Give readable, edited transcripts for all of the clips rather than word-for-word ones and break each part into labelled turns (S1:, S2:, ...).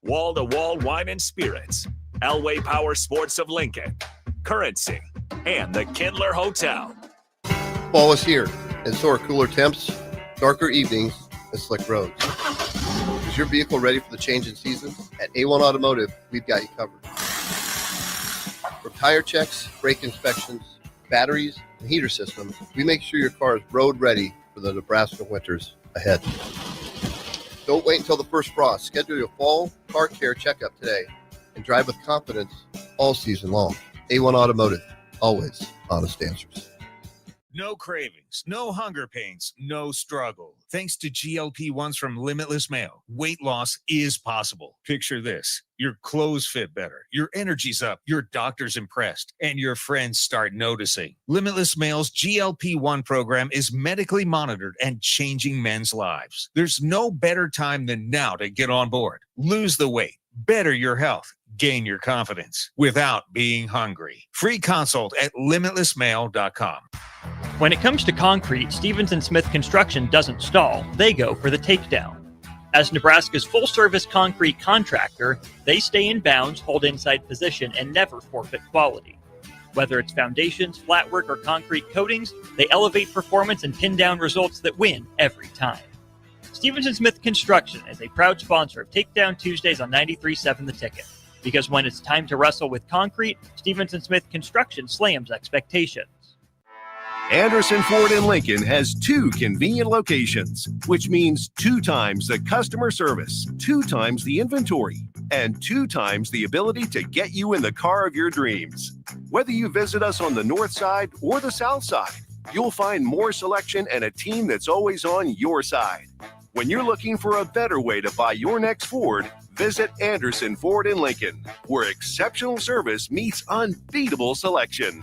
S1: Wall-to-Wall Wine and Spirits, Elway Power Sports of Lincoln, Currency, and the Kindler Hotel.
S2: Fall is here, and so are cooler temps, darker evenings, and slick roads. Is your vehicle ready for the change in season? At A1 Automotive, we've got you covered. From tire checks, brake inspections, batteries, and heater systems, we make sure your car is road ready for the Nebraska winters ahead. Don't wait until the first frost. Schedule your fall car care checkup today and drive with confidence all season long. A1 Automotive, always honest answers.
S3: No cravings, no hunger pains, no struggle. Thanks to GLP-1s from Limitless Mayo, weight loss is possible. Picture this. Your clothes fit better, your energy's up, your doctor's impressed, and your friends start noticing. Limitless Mayo's GLP-1 program is medically monitored and changing men's lives. There's no better time than now to get on board. Lose the weight, better your health, gain your confidence without being hungry. Free consult at limitlessmail.com.
S4: When it comes to concrete, Stevens & Smith Construction doesn't stall. They go for the takedown. As Nebraska's full-service concrete contractor, they stay in bounds, hold inside position, and never forfeit quality. Whether it's foundations, flatwork, or concrete coatings, they elevate performance and pin down results that win every time. Stevens & Smith Construction is a proud sponsor of Takedown Tuesdays on 93.7 The Ticket. Because when it's time to wrestle with concrete, Stevens & Smith Construction slams expectations.
S5: Anderson Ford in Lincoln has 2 convenient locations, which means 2 times the customer service, 2 times the inventory, and 2 times the ability to get you in the car of your dreams. Whether you visit us on the north side or the south side, you'll find more selection and a team that's always on your side. When you're looking for a better way to buy your next Ford, visit Anderson Ford in Lincoln, where exceptional service meets unbeatable selection.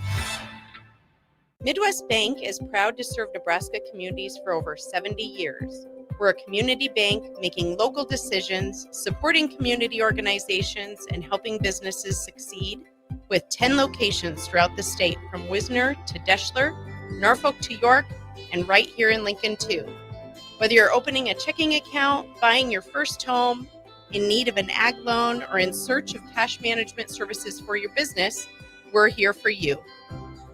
S6: Midwest Bank is proud to serve Nebraska communities for over 70 years. We're a community bank making local decisions, supporting community organizations, and helping businesses succeed with 10 locations throughout the state, from Wisner to Deschler, Norfolk to York, and right here in Lincoln too. Whether you're opening a checking account, buying your first home, in need of an ag loan, or in search of cash management services for your business, we're here for you.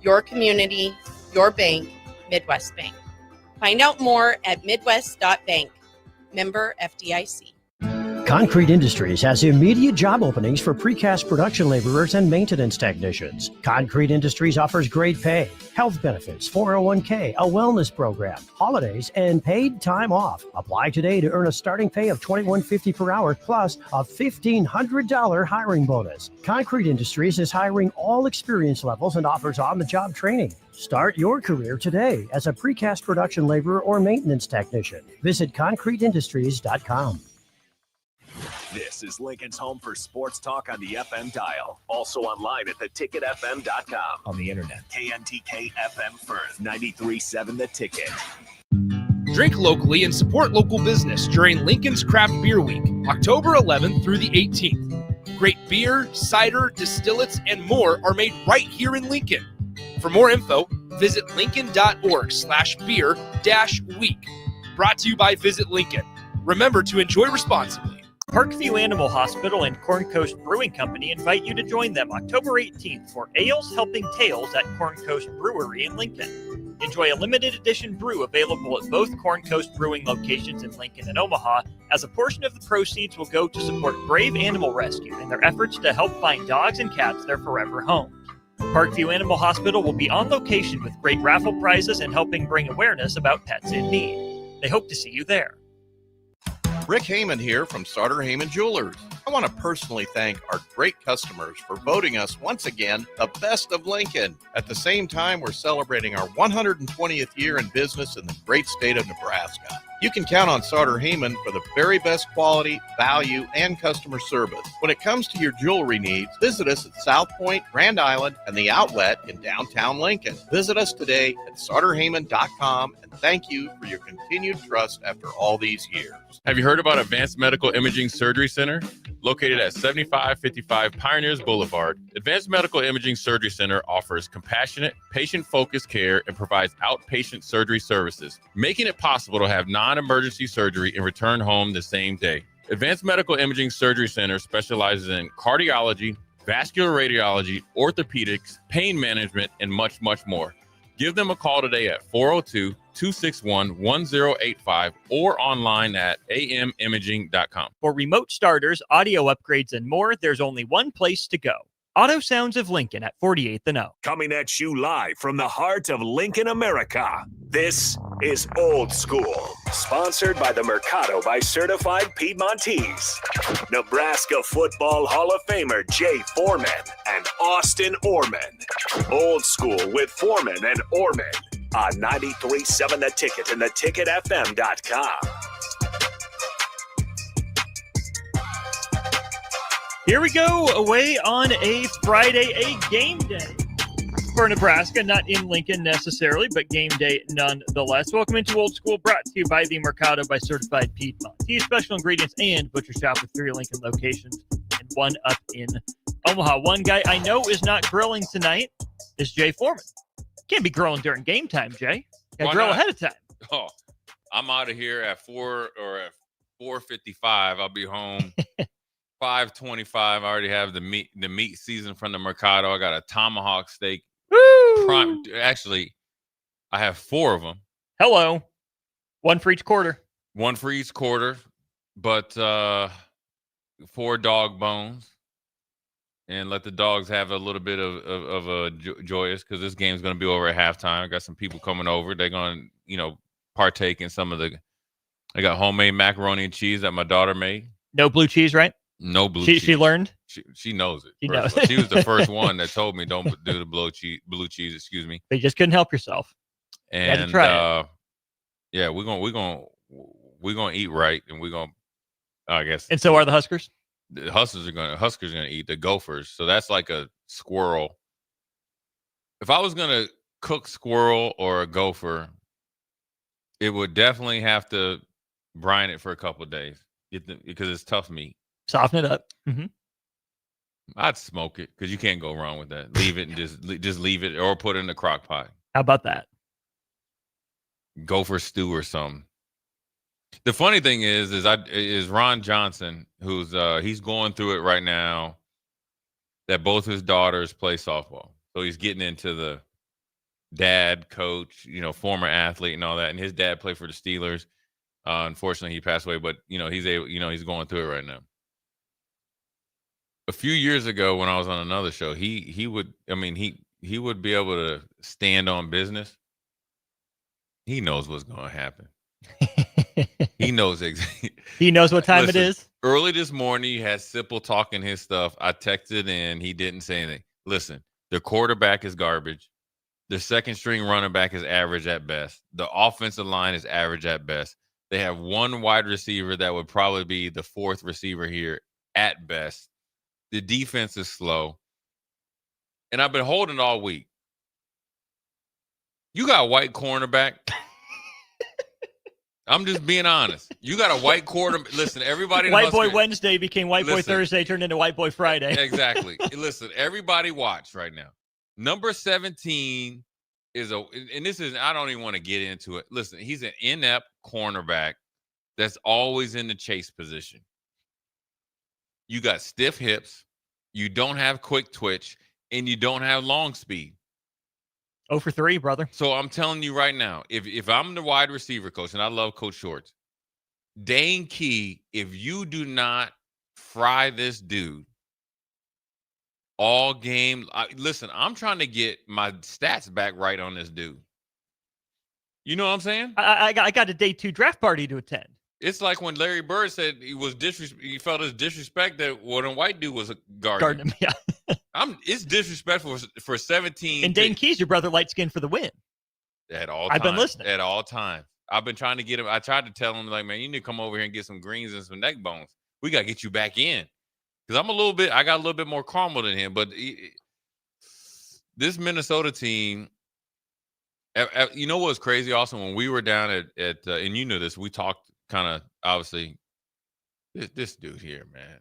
S6: Your community, your bank, Midwest Bank. Find out more at midwest.bank. Member FDIC.
S7: Concrete Industries has immediate job openings for precast production laborers and maintenance technicians. Concrete Industries offers great pay, health benefits, 401k, a wellness program, holidays, and paid time off. Apply today to earn a starting pay of $21.50 per hour plus a $1,500 hiring bonus. Concrete Industries is hiring all experience levels and offers on-the-job training. Start your career today as a precast production laborer or maintenance technician. Visit concreteindustries.com.
S1: This is Lincoln's home for sports talk on the FM dial. Also online at theticketfm.com. On the internet, KNTK FM Firth, 93.7 The Ticket.
S8: Drink locally and support local business during Lincoln's Craft Beer Week, October 11th through the 18th. Great beer, cider, distillates, and more are made right here in Lincoln. For more info, visit lincoln.org/beer-week. Brought to you by Visit Lincoln. Remember to enjoy responsibly.
S4: Parkview Animal Hospital and Corn Coast Brewing Company invite you to join them October 18th for Ales Helping Tales at Corn Coast Brewery in Lincoln. Enjoy a limited edition brew available at both Corn Coast Brewing locations in Lincoln and Omaha, as a portion of the proceeds will go to support Brave Animal Rescue in their efforts to help find dogs and cats their forever homes. Parkview Animal Hospital will be on location with great raffle prizes and helping bring awareness about pets in need. They hope to see you there.
S9: Rick Heyman here from Sartor Heyman Jewelers. I want to personally thank our great customers for voting us once again the best of Lincoln. At the same time, we're celebrating our 120th year in business in the great state of Nebraska. You can count on Sartor Heyman for the very best quality, value, and customer service. When it comes to your jewelry needs, visit us at South Point, Grand Island, and the Outlet in downtown Lincoln. Visit us today at sartorheyman.com, and thank you for your continued trust after all these years.
S10: Have you heard about Advanced Medical Imaging Surgery Center? Located at 7555 Pioneers Boulevard, Advanced Medical Imaging Surgery Center offers compassionate, patient-focused care and provides outpatient surgery services, making it possible to have non-emergency surgery and return home the same day. Advanced Medical Imaging Surgery Center specializes in cardiology, vascular radiology, orthopedics, pain management, and much, much more. Give them a call today at 402-261-1085 or online at amimaging.com.
S4: For remote starters, audio upgrades, and more, there's only one place to go. Auto Sounds of Lincoln at 48th and O.
S1: Coming at you live from the heart of Lincoln, America. This is Old School, sponsored by the Mercado by Certified Piedmontese. Nebraska Football Hall of Famer Jay Foreman and Austin Orman. Old School with Foreman and Orman on 93.7 The Ticket and theticketfm.com.
S4: Here we go, away on a Friday, a game day for Nebraska, not in Lincoln necessarily, but game day nonetheless. Welcome into Old School, brought to you by the Mercado by Certified Piedmontese, special ingredients and butcher shop with 3 Lincoln locations and 1 up in Omaha. One guy I know is not grilling tonight is Jay Foreman. Can't be grilling during game time, Jay. Got to grill ahead of time.
S10: Oh, I'm out of here at 4 or at 4:55. I'll be home. 5:25. I already have the meat seasoned from the Mercado. I got a tomahawk steak. Prime. Actually, I have 4 of them.
S4: Hello. 1 for each quarter.
S10: 1 for each quarter, but 4 dog bones. And let the dogs have a little bit of a joyous, because this game's going to be over at halftime. I got some people coming over. They're going to, partake in some of the. I got homemade macaroni and cheese that my daughter made.
S4: No blue cheese, right?
S10: No blue cheese.
S4: She learned?
S10: She knows it.
S4: She knows.
S10: She was the first one that told me don't do the blue cheese, excuse me.
S4: But you just couldn't help yourself.
S10: And yeah, we're gonna eat right, and we're gonna, I guess.
S4: And so are the Huskers?
S10: The Huskers are gonna eat the Gophers. So that's like a squirrel. If I was gonna cook squirrel or a gopher, it would definitely have to brine it for a couple of days because it's tough meat.
S4: Soften it up. Mm-hmm.
S10: I'd smoke it because you can't go wrong with that. Leave it and just leave it, or put it in the crock pot.
S4: How about that?
S10: Gopher stew or something. The funny thing is Ron Johnson, who's he's going through it right now. That both his daughters play softball, so he's getting into the dad, coach, former athlete and all that. And his dad played for the Steelers. Unfortunately, he passed away, but he's going through it right now. A few years ago, when I was on another show, he would be able to stand on business. He knows what's going to happen. He knows exactly.
S4: He knows what time it is.
S10: Early this morning, he had Sipple talking his stuff. I texted in. He didn't say anything. Listen, the quarterback is garbage. The second string running back is average at best. The offensive line is average at best. They have 1 wide receiver that would probably be the 4th receiver here at best. The defense is slow. And I've been holding all week. You got a white cornerback. I'm just being honest. You got a white quarterback. Listen, everybody.
S4: White Boy Wednesday became White Boy Thursday, turned into White Boy Friday.
S10: Exactly. Listen, everybody watch right now. Number 17 and this is, I don't even want to get into it. Listen, he's an inept cornerback that's always in the chase position. You got stiff hips, you don't have quick twitch, and you don't have long speed.
S4: 0 for 3, brother.
S10: So I'm telling you right now, if I'm the wide receiver coach, and I love Coach Shorts, Dane Key, if you do not fry this dude all game, listen, I'm trying to get my stats back right on this dude. You know what I'm saying?
S4: I got a day 2 draft party to attend.
S10: It's like when Larry Bird said he felt his disrespect that what a white dude was guarding him.
S4: Yeah.
S10: It's disrespectful for 17.
S4: And Dane Key's your brother, light skin for the win.
S10: At all
S4: times. I've been listening.
S10: At all times. I've been trying to get him. I tried to tell him, like, man, you need to come over here and get some greens and some neck bones. We got to get you back in. Because I got a little bit more caramel than him. But this Minnesota team, you know what's crazy also? When we were down at and you know this, we talked kind of, obviously, this dude here, man.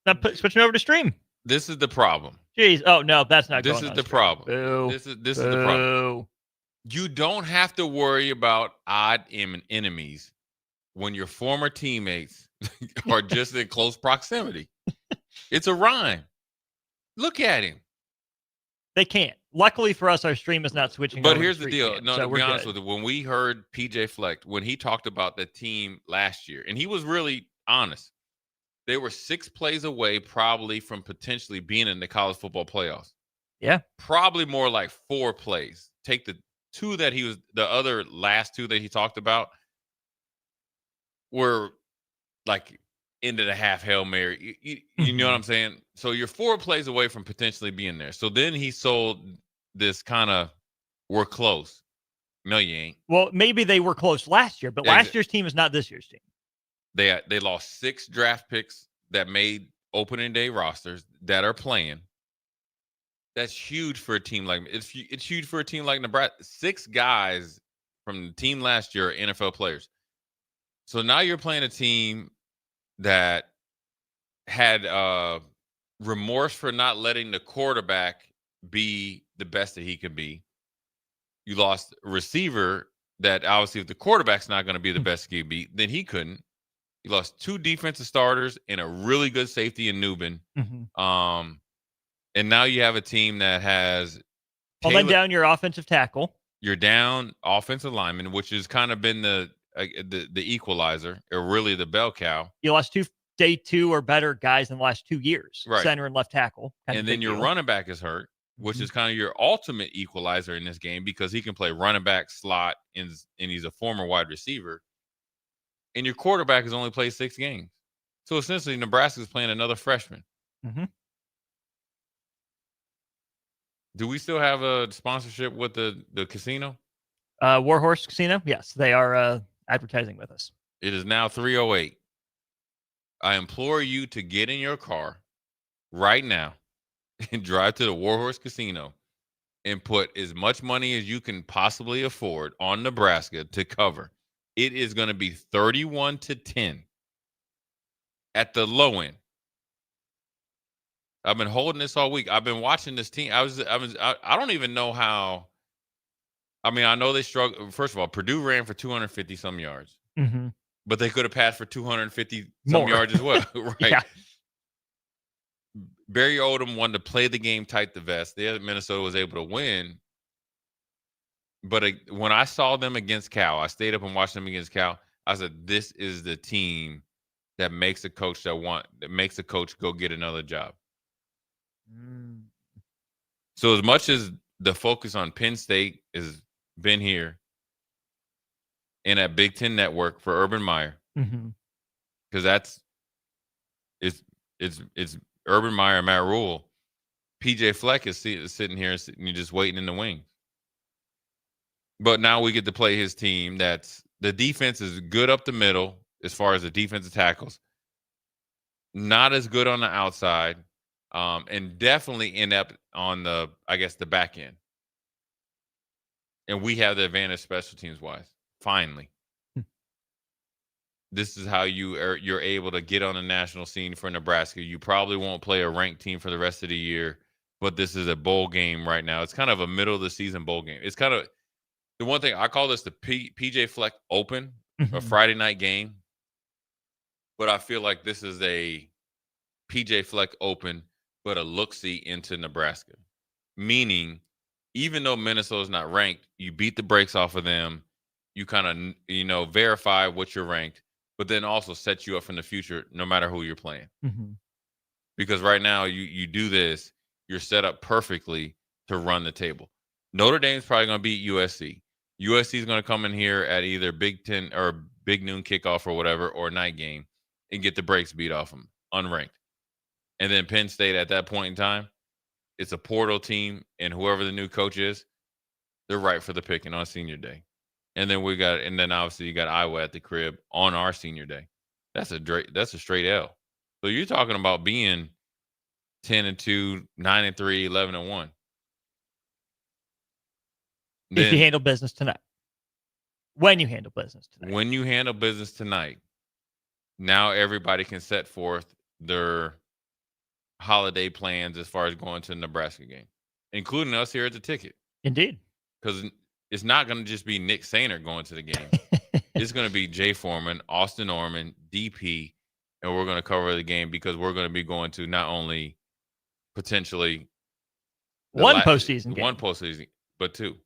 S4: Now switching over to stream.
S10: This is the problem.
S4: Jeez. Oh, no, that's not
S10: this
S4: going
S10: is the problem.
S4: Boo.
S10: This is the problem. You don't have to worry about odd enemies when your former teammates are just in close proximity. It's a rhyme. Look at him.
S4: They can't. Luckily for us, our stream is not switching.
S10: But
S4: over
S10: here's
S4: to
S10: the deal.
S4: StreamYard,
S10: No,
S4: so
S10: to
S4: we're
S10: be honest
S4: good.
S10: with you, when we heard PJ Fleck, when he talked about the team last year, and he was really honest, they were 6 plays away probably from potentially being in the college football playoffs.
S4: Yeah.
S10: Probably more like 4 plays. Take the other last 2 that he talked about were like into the half Hail Mary. You know what I'm saying? So you're 4 plays away from potentially being there. So then he sold this kind of, we're close. No, you ain't.
S4: Well, maybe they were close last year, but last year's team is not this year's team.
S10: They lost 6 draft picks that made opening day rosters that are playing. That's huge for a team like it's huge for a team like Nebraska. 6 guys from the team last year are NFL players. So now you're playing a team that had remorse for not letting the quarterback be the best that he could be. You lost a receiver that obviously if the quarterback's not going to be the best he could be, then he couldn't. You lost 2 defensive starters and a really good safety in Newbin. And now you have a team that has
S4: then down your offensive tackle.
S10: You're down offensive lineman, which has kind of been the equalizer, or really the bell cow.
S4: You lost 2 day 2 or better guys in the last 2 years,
S10: right?
S4: Center and left tackle.
S10: And then your running back is hurt, which is kind of your ultimate equalizer in this game because he can play running back, slot, and he's a former wide receiver. And your quarterback has only played 6 games. So essentially, Nebraska is playing another freshman. Do we still have a sponsorship with the casino?
S4: Warhorse Casino? Yes, they are advertising with us.
S10: It is now 3:08. I implore you to get in your car right now and drive to the Warhorse Casino and put as much money as you can possibly afford on Nebraska to cover. It is going to be 31-10 at the low end. I've been holding this all week. I've been watching this team. I don't even know how. I mean, I know they struggle. First of all, Purdue ran for 250 some yards, but they could have passed for 250 some yards as well, right?
S4: Yeah.
S10: Barry Odom wanted to play the game tight the vest. Minnesota was able to win. But when I saw them against Cal, I stayed up and watched them against Cal. I said, "This is the team that makes a coach go get another job." So as much as the focus on Penn State has been here in that Big Ten network for Urban Meyer, because it's Urban Meyer and Matt Rule. PJ Fleck is sitting here and just waiting in the wings. But now we get to play his team. That's the defense is good up the middle as far as the defensive tackles. Not as good on the outside. And definitely inept on the back end. And we have the advantage special teams wise. Finally. This is how you're able to get on the national scene for Nebraska. You probably won't play a ranked team for the rest of the year, but this is a bowl game right now. It's kind of a middle of the season bowl game. It's kind of the one thing I call this the PJ Fleck Open, a Friday night game. But I feel like this is a PJ Fleck Open, but a look-see into Nebraska. Meaning, even though Minnesota's not ranked, you beat the brakes off of them. You kind of, verify what you're ranked, but then also set you up for the future no matter who you're playing. Because right now, you do this, you're set up perfectly to run the table. Notre Dame's probably going to beat USC. USC is going to come in here at either Big Ten or Big Noon kickoff or whatever, or night game, and get the brakes beat off them, unranked. And then Penn State at that point in time, it's a portal team, and whoever the new coach is, they're right for the picking on senior day. And then obviously you got Iowa at the crib on our senior day. That's a straight L. So you're talking about being 10-2, 9-3, 11-1.
S4: If you handle business tonight. When you handle business tonight. Now everybody can set forth their holiday plans as far as going to the Nebraska game, including us here at the ticket. Indeed.
S10: Because it's not going to just be Nick Sainer going to the game. It's going to be Jay Foreman, Austin Orman, DP, and we're going to cover the game because we're going to be going to not only potentially
S4: one postseason
S10: game, but two.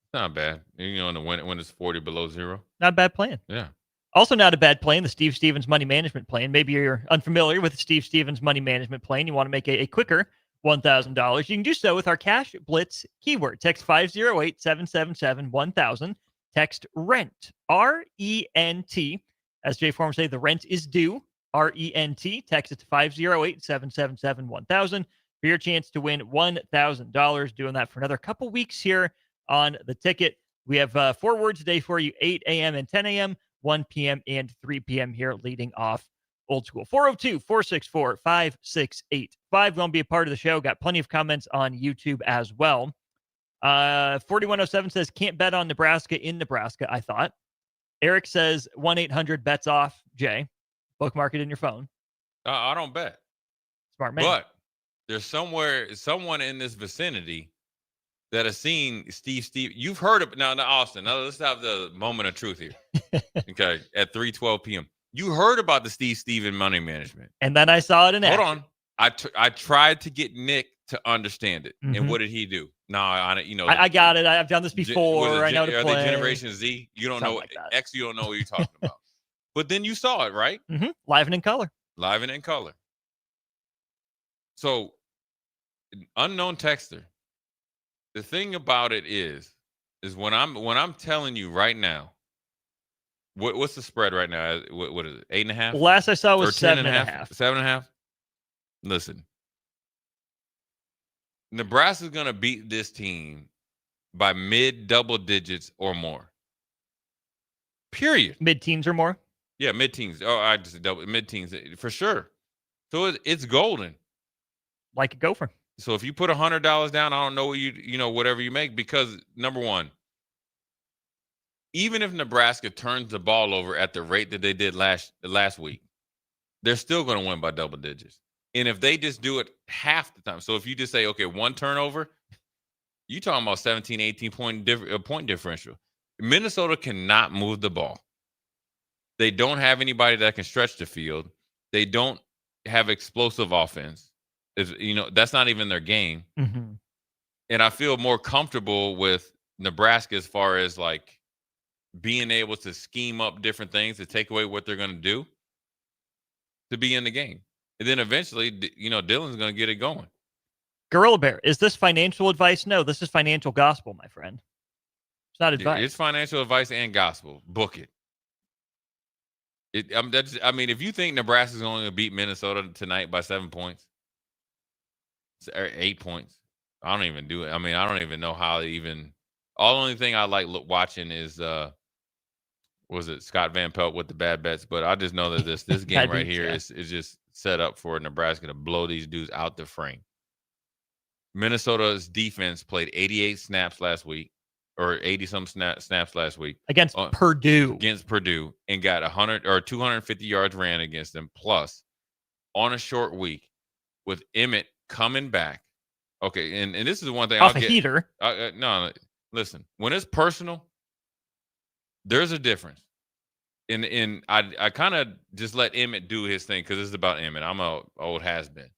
S10: It's not bad. When it's 40 below zero.
S4: Not a bad plan.
S10: Yeah.
S4: Also not a bad plan, the Steve Stevens money management plan. Maybe you're unfamiliar with the Steve Stevens money management plan. You want to make a quicker $1,000. You can do so with our Cash Blitz keyword. Text 508-777-1000. Text RENT, R-E-N-T. As Jay Foreman say, the rent is due, R-E-N-T. Text it to 508-777-1000 for your chance to win $1,000. Doing that for another couple weeks here on the ticket. We have 4 words a day for you, 8 a.m. and 10 a.m., 1 p.m. and 3 p.m. here leading off Old School. 402-464-5685. Going to be a part of the show. Got plenty of comments on YouTube as well. 4107 says, can't bet on Nebraska in Nebraska, I thought. Eric says, 1-800-bets off, Jay. Bookmark it in your phone.
S10: I don't bet.
S4: Smart man.
S10: But there's someone in this vicinity that has seen Steve. You've heard of now, Austin. Now let's have the moment of truth here. Okay, at 3:12 p.m. You heard about the Steve Steven money management,
S4: and then I saw it in action.
S10: Hold on, I tried to get Nick to understand it, and what did he do? No,
S4: I got it. I've done this before. I know to play.
S10: Are they Generation Z? You don't know X. You don't know what you're talking about. But then you saw it, right?
S4: Mm-hmm. Live and in color.
S10: Live and in color. So, unknown texter. The thing about it is when I'm telling you right now, what's the spread right now? What is it? 8.5?
S4: Last I saw was 7.5.
S10: 7.5. Listen, Nebraska's gonna beat this team by mid double digits or more. Period.
S4: Mid-teens or more.
S10: Yeah, mid-teens. Oh, I just double mid-teens for sure. So it's golden.
S4: Like a gopher.
S10: So if you put $100 down, I don't know what whatever you make, because number one, even if Nebraska turns the ball over at the rate that they did last week, they're still going to win by double digits. And if they just do it half the time, so if you just say, okay, one turnover, you're talking about 17, 18 point differential. Minnesota cannot move the ball. They don't have anybody that can stretch the field. They don't have explosive offense. That's not even their game.
S4: Mm-hmm.
S10: And I feel more comfortable with Nebraska as far as like being able to scheme up different things to take away what they're going to do to be in the game. And then eventually, Dylan's going to get it going.
S4: Gorilla Bear, is this financial advice? No, this is financial gospel, my friend. It's not advice.
S10: It's financial advice and gospel. Book it. If you think Nebraska's only going to beat Minnesota tonight by 7 points, or 8 points, I don't even do it. I don't even know how to even. All the only thing I like watching is was it Scott Van Pelt with the bad bets? But I just know that this game right here is just set up for Nebraska to blow these dudes out the frame. Minnesota's defense played 88 snaps last week, or 80-some snaps last week
S4: against Purdue.
S10: And got 100 or 250 yards ran against them. Plus, on a short week with Emmett coming back. Okay, and this is the one thing
S4: off a heater.
S10: No, listen. When it's personal, there's a difference. And I kind of just let Emmett do his thing because it's about Emmett. I'm a old has-been.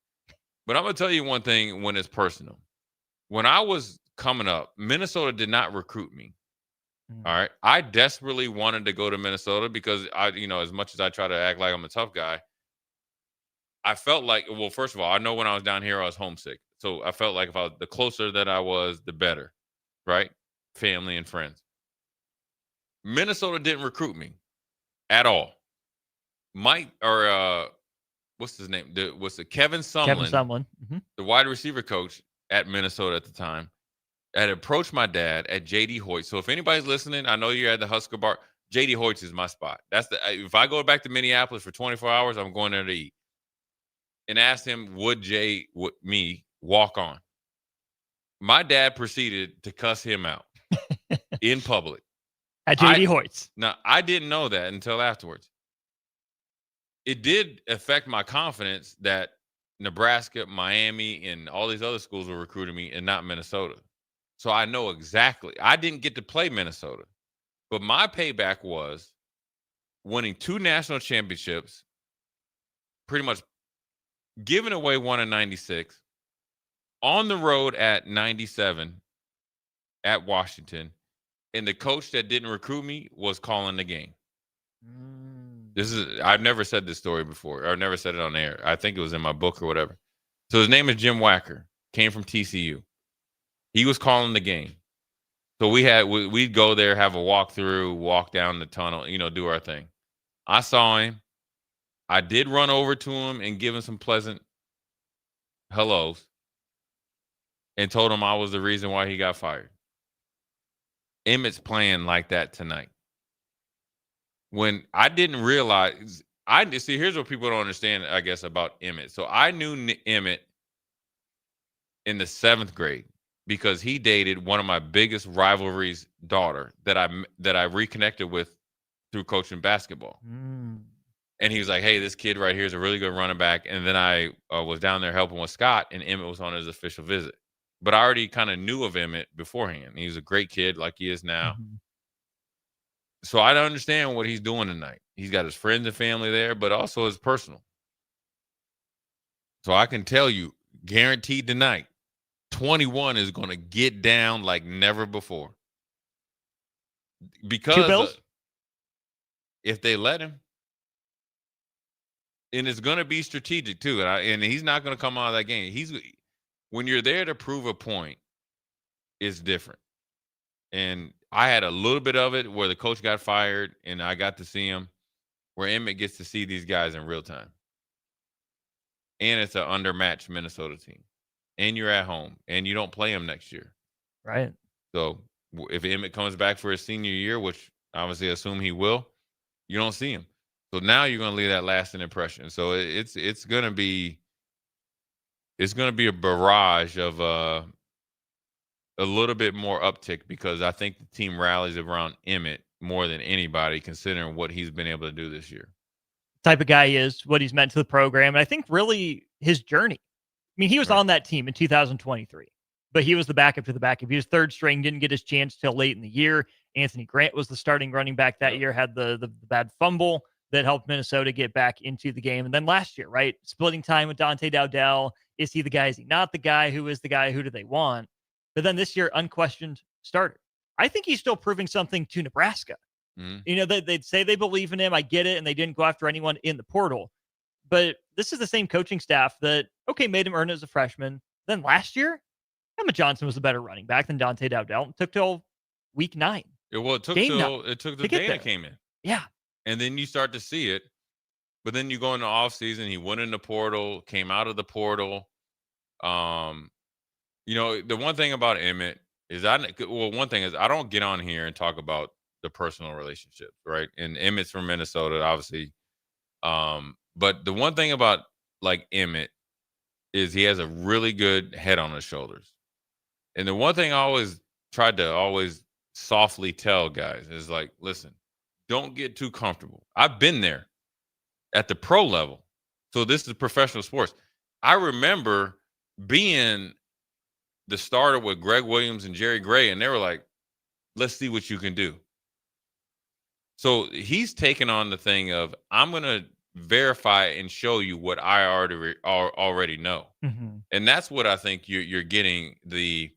S10: But I'm going to tell you one thing when it's personal. When I was coming up, Minnesota did not recruit me. All right? I desperately wanted to go to Minnesota because, as much as I try to act like I'm a tough guy, I felt like, well, first of all, I know when I was down here, I was homesick. So I felt like the closer that I was, the better, right? Family and friends. Minnesota didn't recruit me at all. Mike, or what's his name? Was it Kevin Sumlin?
S4: Kevin Sumlin. Mm-hmm.
S10: The wide receiver coach at Minnesota at the time, had approached my dad at J.D. Hoyt. So if anybody's listening, I know you're at the Husker Bar. J.D. Hoyt's is my spot. If I go back to Minneapolis for 24 hours, I'm going there to eat. And asked him, would me walk on? My dad proceeded to cuss him out in public.
S4: At J.D. Hoyt's.
S10: Now, I didn't know that until afterwards. It did affect my confidence that Nebraska, Miami, and all these other schools were recruiting me and not Minnesota. So I know exactly. I didn't get to play Minnesota. But my payback was winning 2 national championships, pretty much giving away one in 96, on the road at 97 at Washington, and the coach that didn't recruit me was calling the game. I've never said this story before. I've never said it on air. I think it was in my book or whatever. So his name is Jim Wacker, came from TCU. He was calling the game. So we'd go there, have a walkthrough, walk down the tunnel, do our thing. I saw him. I did run over to him and give him some pleasant hellos and told him I was the reason why he got fired. Emmett's playing like that tonight. When I didn't realize, here's what people don't understand, I guess, about Emmett. So I knew Emmett in the 7th grade because he dated one of my biggest rivalries' daughter that I reconnected with through coaching basketball. And he was like, hey, this kid right here is a really good running back. And then I was down there helping with Scott, and Emmett was on his official visit. But I already kind of knew of Emmett beforehand. He was a great kid like he is now. So I don't understand what he's doing tonight. He's got his friends and family there, but also his personal. So I can tell you, guaranteed tonight, 21 is going to get down like never before. Because if they let him, and it's going to be strategic too. And he's not going to come out of that game. When you're there to prove a point, it's different. And I had a little bit of it where the coach got fired and I got to see him, where Emmett gets to see these guys in real time. And it's an undermatched Minnesota team. And you're at home and you don't play him next year.
S4: Right.
S10: So if Emmett comes back for his senior year, which obviously I assume he will, you don't see him. So now you're going to leave that lasting impression. So it's going to be a barrage of a little bit more uptick, because I think the team rallies around Emmett more than anybody, considering what he's been able to do this year.
S4: Type of guy he is, what he's meant to the program. And I think really his journey. I mean, he was on that team in 2023, but he was the backup to the backup. He was 3rd string, didn't get his chance till late in the year. Anthony Grant was the starting running back that year, had the bad fumble that helped Minnesota get back into the game. And then last year, right, splitting time with Dante Dowdell. Is he the guy? Is he not the guy? Who is the guy? Who do they want? But then this year, unquestioned starter. I think he's still proving something to Nebraska. They'd say they believe in him. I get it. And they didn't go after anyone in the portal. But this is the same coaching staff that, made him earn it as a freshman. Then last year, Emma Johnson was a better running back than Dante Dowdell. It took till week 9.
S10: It took the Dana came in.
S4: Yeah. And
S10: then you start to see it. But then you go into off season, he went in the portal, came out of the portal. The one thing about Emmett is one thing is I don't get on here and talk about the personal relationships, right? And Emmett's from Minnesota, obviously. But the one thing about like Emmett is he has a really good head on his shoulders. And the one thing I always tried to softly tell guys is like, listen, don't get too comfortable. I've been there at the pro level. So this is professional sports. I remember being the starter with Greg Williams and Jerry Gray, and they were like, let's see what you can do. So he's taken on the thing of, I'm going to verify and show you what I already know. And that's what I think you're getting, the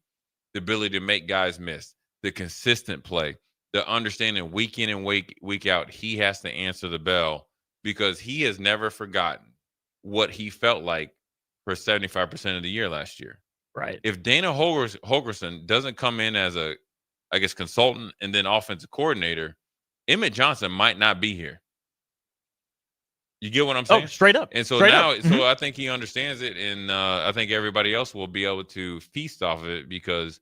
S10: ability to make guys miss, the consistent play, the understanding week in and week out, he has to answer the bell, because he has never forgotten what he felt like for 75% of the year last year.
S4: Right.
S10: If Dana Holgerson doesn't come in as a, consultant and then offensive coordinator, Emmett Johnson might not be here. You get what I'm saying?
S4: Oh, straight up.
S10: And so so I think he understands it, and I think everybody else will be able to feast off of it, because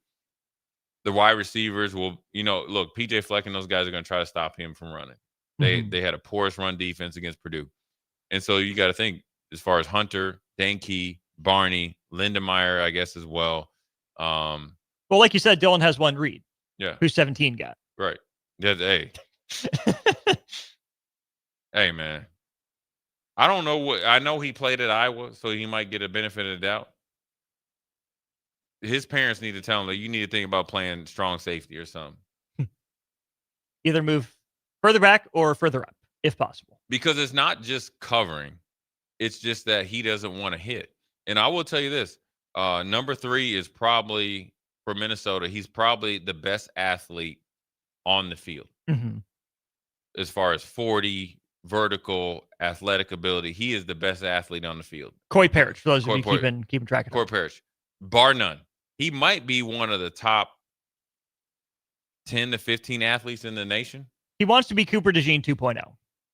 S10: the wide receivers will, look, PJ Fleck and those guys are going to try to stop him from running. They had a porous run defense against Purdue. And so you got to think, as far as Hunter, Dankey, Barney, Lindemeyer, I guess, as well.
S4: Well, like you said, Dylan has one read.
S10: Yeah.
S4: Who's 17 got.
S10: Right. Hey. Hey, man. I don't know I know he played at Iowa, so he might get a benefit of the doubt. His parents need to tell him that you need to think about playing strong safety or something.
S4: Either move further back or further up, if possible.
S10: Because it's not just covering. It's just that he doesn't want to hit. And I will tell you this. Number 3 is probably, for Minnesota, he's probably the best athlete on the field.
S4: Mm-hmm.
S10: As far as 40, vertical, athletic ability, he is the best athlete on the field.
S4: Corey Parrish, for those of you keeping track of
S10: Corey Parrish. Bar none. He might be one of the top 10 to 15 athletes in the nation.
S4: He wants to be Cooper DeJean 2.0.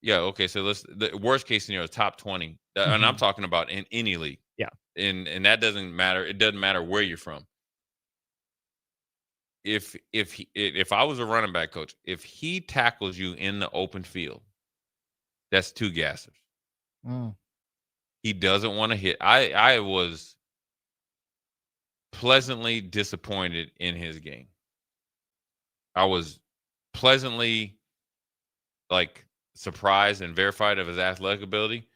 S10: Yeah, okay. So the worst case scenario is top 20. And I'm talking about in any league.
S4: Yeah.
S10: And that doesn't matter. It doesn't matter where you're from. If I was a running back coach, if he tackles you in the open field, that's 2 gassers. He doesn't want to hit. I was pleasantly disappointed in his game. I was pleasantly surprised and verified of his athletic ability,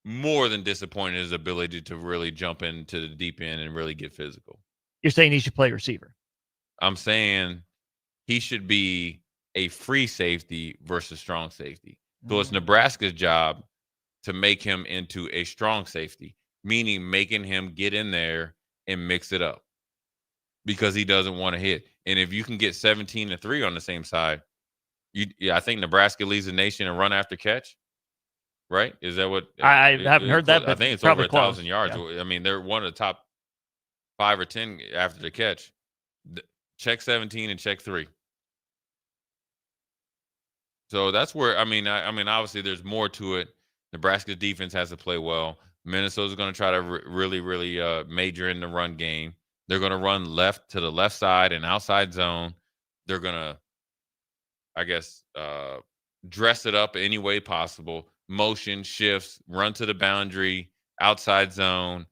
S10: more than disappointed in his ability to really jump into the deep end and really get physical.
S4: You're saying he should play receiver?
S10: I'm saying he should be a free safety versus strong safety. So it's Nebraska's job to make him into a strong safety, meaning making him get in there and mix it up because he doesn't want to hit. And if you can get 17-3 on the same side, I think Nebraska leads the nation in run after catch, right? Is that what?
S4: I haven't heard that, but
S10: I think it's
S4: probably
S10: over 1,000 yards.
S4: Yeah.
S10: I mean, they're one of the top 5 or 10 after the catch. Check 17 and check 3. So that's where, I mean, obviously there's more to it. Nebraska's defense has to play well. Minnesota's going to try to really major in the run game. They're going to run left to the left side and outside zone. They're going to, I guess, dress it up any way possible. Motion, shifts, run to the boundary, outside zone,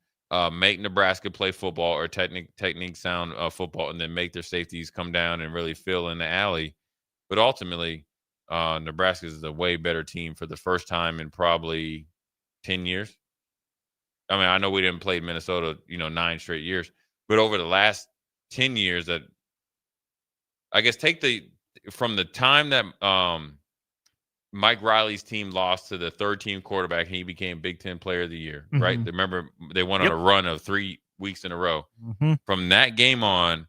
S10: make Nebraska play football or technique sound football, and then make their safeties come down and really fill in the alley. But ultimately, Nebraska is a way better team for the first time in probably 10 years. I mean, I know we didn't play Minnesota, 9 straight years, but over the last 10 years, that I guess from the time that Mike Riley's team lost to the third-team quarterback and he became Big Ten Player of the Year, right? Remember, they went on a run of 3 weeks in a row. From that game on,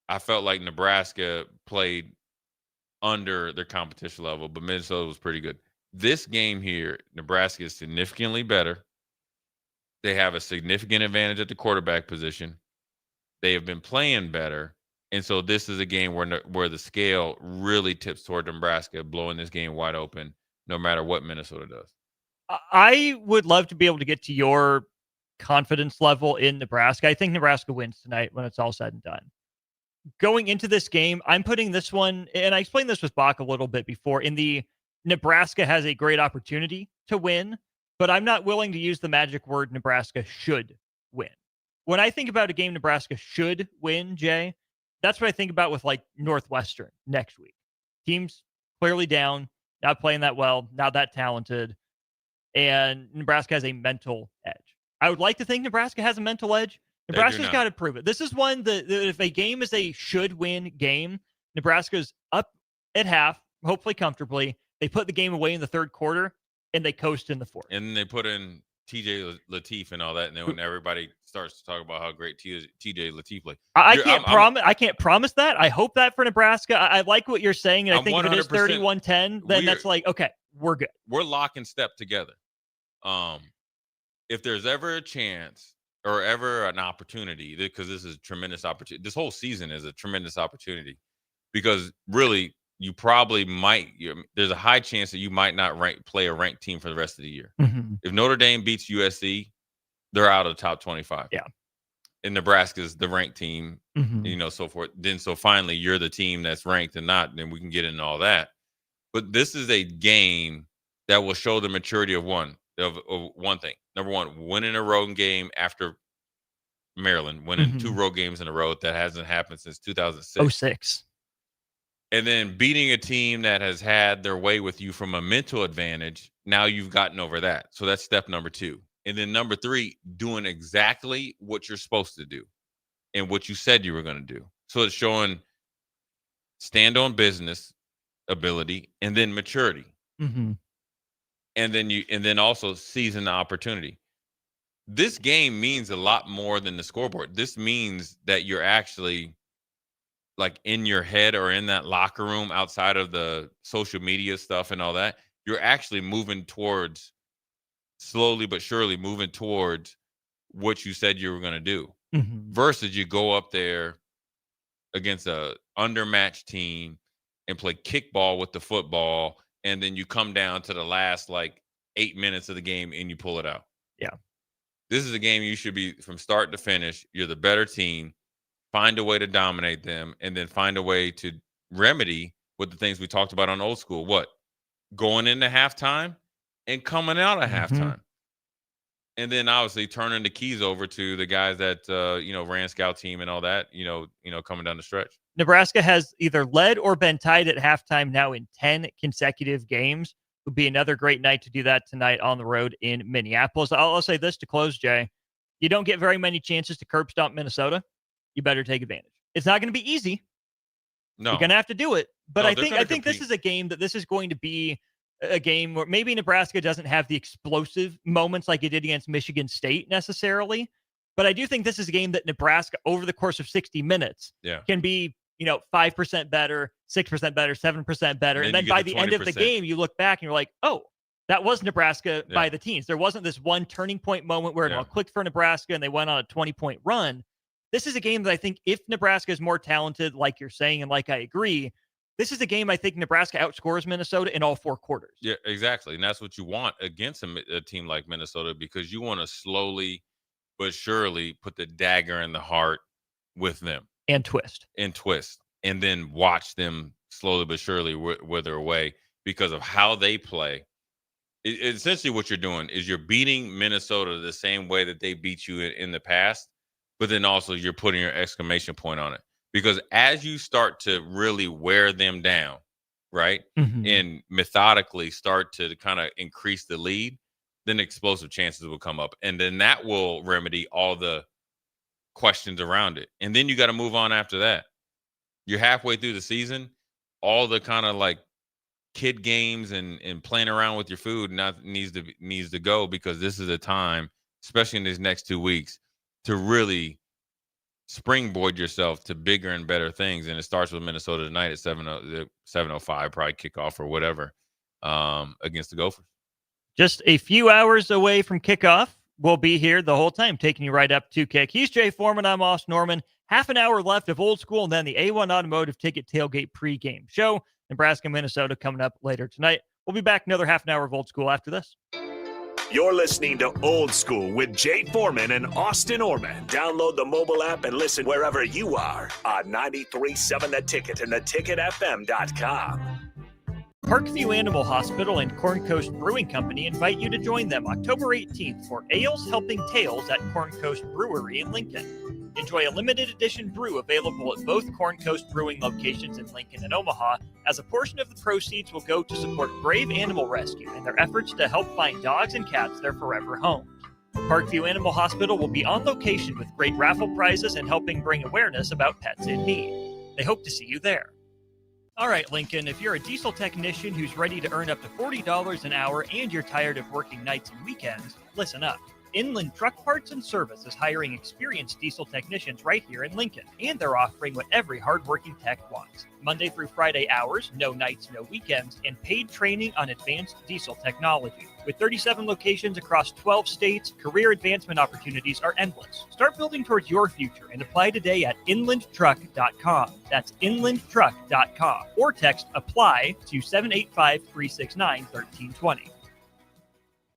S10: I felt like Nebraska played under their competition level, but Minnesota was pretty good. This game here, Nebraska is significantly better. They have a significant advantage at the quarterback position. They have been playing better. And so this is a game where the scale really tips toward Nebraska blowing this game wide open, no matter what Minnesota does.
S4: I would love to be able to get to your confidence level in Nebraska. I think Nebraska wins tonight when it's all said and done. Going into this game, I'm putting this one, and I explained this with Bach a little bit before, in the Nebraska has a great opportunity to win, but I'm not willing to use the magic word Nebraska should win. When I think about a game Nebraska should win, Jay, that's what I think about with Northwestern next week. Team's clearly down, not playing that well, not that talented, and Nebraska has a mental edge. I would like to think Nebraska has a mental edge. Nebraska's got to prove it. This is one that if a game is a should-win game, Nebraska's up at half, hopefully comfortably. They put the game away in the third quarter, and they coast in the fourth.
S10: And they put in TJ Lateef and all that, and then when everybody starts to talk about how great TJ Lateef played.
S4: I can't promise that. I hope that for Nebraska. I like what you're saying, and I think if it is 31-10, then that's okay, we're good.
S10: We're lock and step together. If there's ever a chance or ever an opportunity, because this is a tremendous opportunity. This whole season is a tremendous opportunity because really you probably there's a high chance that you might not play a ranked team for the rest of the year. If Notre Dame beats USC, they're out of the top 25.
S4: Yeah.
S10: And Nebraska's the ranked team, so forth. Then so finally you're the team that's ranked and not, then we can get into all that. But this is a game that will show the maturity of one thing. Number one, winning a road game after Maryland, winning 2 road games in a row. That hasn't happened since 2006. And then beating a team that has had their way with you from a mental advantage. Now you've gotten over that. So that's step number 2. And then number 3, doing exactly what you're supposed to do and what you said you were going to do. So it's showing stand on business ability, and then maturity.
S4: Mm-hmm.
S10: And then also seizing the opportunity. This game means a lot more than the scoreboard. This means that you're actually like in your head or in that locker room outside of the social media stuff and all that. You're actually moving towards, slowly but surely moving towards what you said you were going to do.
S4: Mm-hmm.
S10: Versus you go up there against a undermatched team and play kickball with the football, and then you come down to the last like 8 minutes of the game and you pull it out.
S4: Yeah.
S10: This is a game you should be from start to finish. You're the better team. Find a way to dominate them, and then find a way to remedy with the things we talked about on Old School. What? Going into halftime and coming out of halftime. And then obviously turning the keys over to the guys that ran scout team and all that, coming down the stretch.
S4: Nebraska has either led or been tied at halftime now in 10 consecutive games. Would be another great night to do that tonight on the road in Minneapolis. I'll say this to close, Jay. You don't get very many chances to curb stomp Minnesota. You better take advantage. It's not going to be easy.
S10: No.
S4: You're going to have to do it. But
S10: No,
S4: I think this is a game that this is going to be a game where maybe Nebraska doesn't have the explosive moments like it did against Michigan State necessarily. But I do think this is a game that Nebraska, over the course of 60 minutes, can be 5% better, 6% better, 7% better. And then by the end of the game, you look back and you're like, oh, that was Nebraska by the teens. There wasn't this one turning point moment where it all clicked for Nebraska and they went on a 20-point run. This is a game that I think if Nebraska is more talented, like you're saying, and like I agree, this is a game I think Nebraska outscores Minnesota in all 4 quarters.
S10: Yeah, exactly. And that's what you want against a team like Minnesota, because you want to slowly but surely put the dagger in the heart with them.
S4: And twist.
S10: And then watch them slowly but surely wither away because of how they play. Essentially what you're doing is you're beating Minnesota the same way that they beat you in the past, but then also you're putting your exclamation point on it. Because as you start to really wear them down, right, and methodically start to kind of increase the lead, then explosive chances will come up. And then that will remedy all the questions around it. And then you got to move on after that. You're halfway through the season. All the kind of like kid games and playing around with your food needs to go, because this is a time, especially in these next 2 weeks, to really springboard yourself to bigger and better things. And it starts with Minnesota tonight at 7:05, probably kickoff or whatever, against the Gophers.
S4: Just a few hours away from kickoff. We'll be here the whole time, taking you right up to kick. He's Jay Foreman. I'm Austin Norman. Half an hour left of Old School, and then the A1 Automotive Ticket Tailgate pregame show. Nebraska, Minnesota coming up later tonight. We'll be back another half an hour of Old School after this.
S1: You're listening to Old School with Jay Foreman and Austin Norman. Download the mobile app and listen wherever you are on 93.7 The Ticket and theticketfm.com.
S4: Parkview Animal Hospital and Corn Coast Brewing Company invite you to join them October 18th for Ales Helping Tales at Corn Coast Brewery in Lincoln. Enjoy a limited edition brew available at both Corn Coast Brewing locations in Lincoln and Omaha, as a portion of the proceeds will go to support Brave Animal Rescue in their efforts to help find dogs and cats their forever homes. Parkview Animal Hospital will be on location with great raffle prizes and helping bring awareness about pets in need. They hope to see you there. All right, Lincoln, if you're a diesel technician who's ready to earn up to $40 an hour and you're tired of working nights and weekends, listen up. Inland Truck Parts and Service is hiring experienced diesel technicians right here in Lincoln, and they're offering what every hardworking tech wants. Monday through Friday hours, no nights, no weekends, and paid training on advanced diesel technology. With 37 locations across 12 states, career advancement opportunities are endless. Start building towards your future and apply today at inlandtruck.com. That's inlandtruck.com. Or text APPLY to 785-369-1320.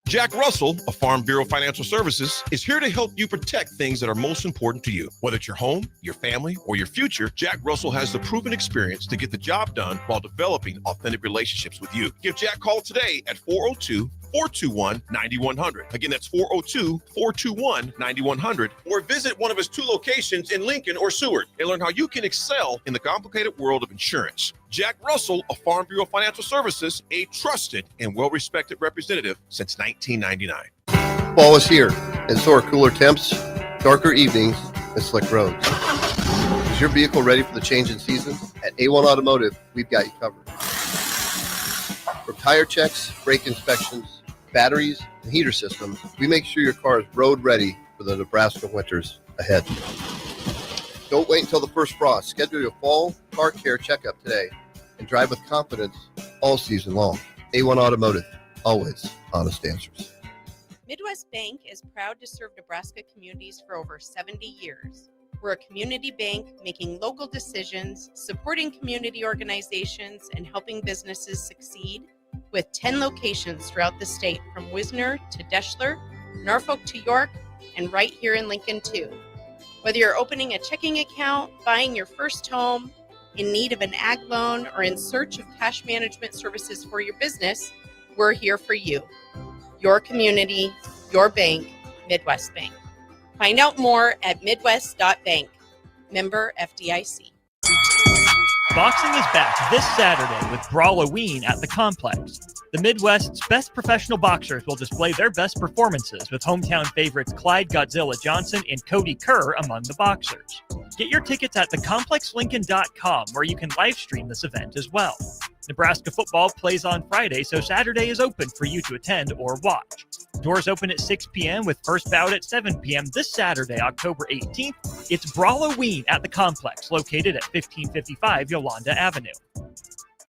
S11: Jack Russell of Farm Bureau Financial Services is here to help you protect things that are most important to you. Whether it's your home, your family, or your future, Jack Russell has the proven experience to get the job done while developing authentic relationships with you. Give Jack a call today at 402-421-9100. Again, that's 402-421-9100. Or visit one of his 2 locations in Lincoln or Seward and learn how you can excel in the complicated world of insurance. Jack Russell of Farm Bureau Financial Services, a trusted and well-respected representative since 1999.
S2: Fall is here, and so are cooler temps, darker evenings, and slick roads. Is Is your vehicle ready for the change in seasons? At A1 Automotive, we've got you covered. From tire checks, brake inspections, batteries, and heater systems, we make sure your car is road ready for the Nebraska winters ahead. Don't wait until the first frost. Schedule your fall car care checkup today and drive with confidence all season long. A1 Automotive, always honest answers.
S6: Midwest Bank is proud to serve Nebraska communities for over 70 years. We're a community bank making local decisions, supporting community organizations, and helping businesses succeed with 10 locations throughout the state, from Wisner to Deschler, Norfolk to York, and right here in Lincoln too. Whether you're opening a checking account, buying your first home, in need of an ag loan, or in search of cash management services for your business, we're here for you. Your community, your bank, Midwest Bank. Find out more at midwest.bank. Member FDIC.
S4: Boxing is back this Saturday with Brawloween at the Complex. The Midwest's best professional boxers will display their best performances, with hometown favorites Clyde Godzilla Johnson and Cody Kerr among the boxers. Get your tickets at thecomplexlincoln.com, where you can live stream this event as well. Nebraska football plays on Friday, so Saturday is open for you to attend or watch. Doors open at 6 p.m. with first bout at 7 p.m. this Saturday, October 18th. It's Brawloween at the Complex, located at 1555 Yolanda Avenue.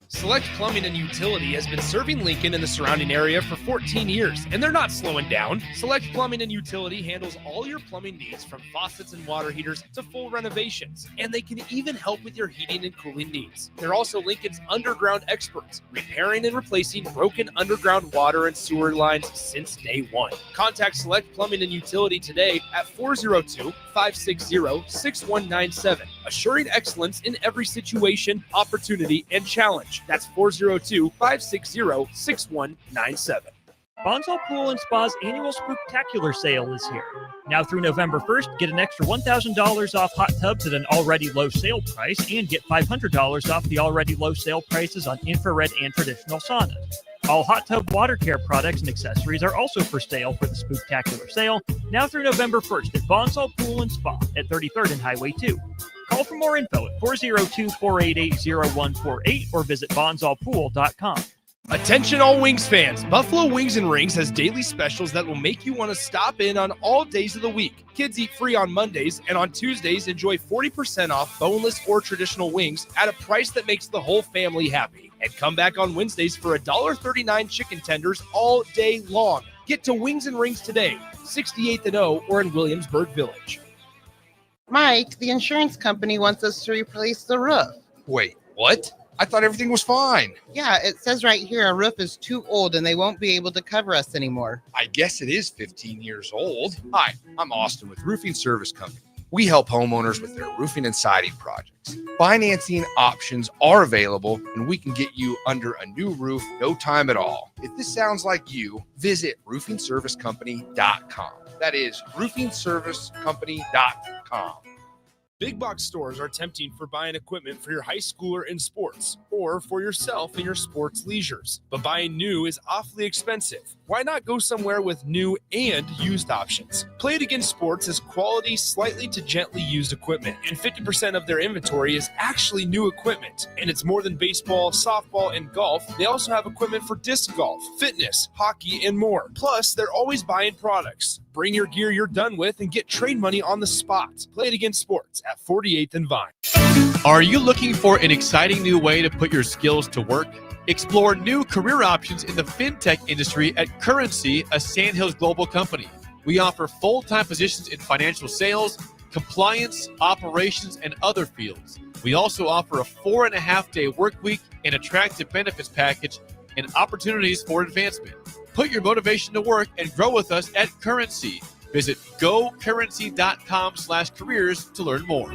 S8: Select Plumbing and Utility has been serving Lincoln and the surrounding area for 14 years, and they're not slowing down. Select Plumbing and Utility handles all your plumbing needs, from faucets and water heaters to full renovations, and they can even help with your heating and cooling needs. They're also Lincoln's underground experts, repairing and replacing broken underground water and sewer lines since day one. Contact Select Plumbing and Utility today at 402-560-6197, assuring excellence in every situation, opportunity, and challenge. That's 402-560-6197.
S4: Bonsall Pool and Spa's annual Spooktacular sale is here. Now through November 1st, get an extra $1,000 off hot tubs at an already low sale price, and get $500 off the already low sale prices on infrared and traditional saunas. All hot tub water care products and accessories are also for sale for the Spooktacular sale, now through November 1st at Bonsall Pool and Spa at 33rd and Highway 2. Call for more info at 402-488-0148 or visit bonsallpool.com.
S8: Attention all Wings fans, Buffalo Wings and Rings has daily specials that will make you want to stop in on all days of the week. Kids eat free on Mondays, and on Tuesdays enjoy 40% off boneless or traditional wings at a price that makes the whole family happy. And come back on Wednesdays for $1.39 chicken tenders all day long. Get to Wings and Rings today, 68th and O, or in Williamsburg Village.
S12: Mike, the insurance company wants us to replace the roof.
S13: Wait, what? I thought everything was fine.
S12: Yeah, it says right here our roof is too old and they won't be able to cover us anymore.
S13: I guess it is 15 years old. Hi, I'm Austin with Roofing Service Company. We help homeowners with their roofing and siding projects. Financing options are available, and we can get you under a new roof no time at all. If this sounds like you, visit roofingservicecompany.com. That is roofingservicecompany.com.
S8: Big box stores are tempting for buying equipment for your high schooler in sports, or for yourself in your sports leisures. But buying new is awfully expensive. Why not go somewhere with new and used options? Play It Again Sports has quality, slightly to gently used equipment, and 50% of their inventory is actually new equipment. And it's more than baseball, softball, and golf. They also have equipment for disc golf, fitness, hockey, and more. Plus, they're always buying products. Bring your gear you're done with and get trade money on the spot. Play It Again Sports at 48th and Vine.
S14: Are you looking for an exciting new way to put your skills to work? Explore new career options in the fintech industry at Currency, a Sandhills global company. We offer full-time positions in financial sales, compliance, operations, and other fields. We also offer a 4.5-day work week, an attractive benefits package, and opportunities for advancement. Put your motivation to work and grow with us at Currency. Visit gocurrency.com/careers to learn more.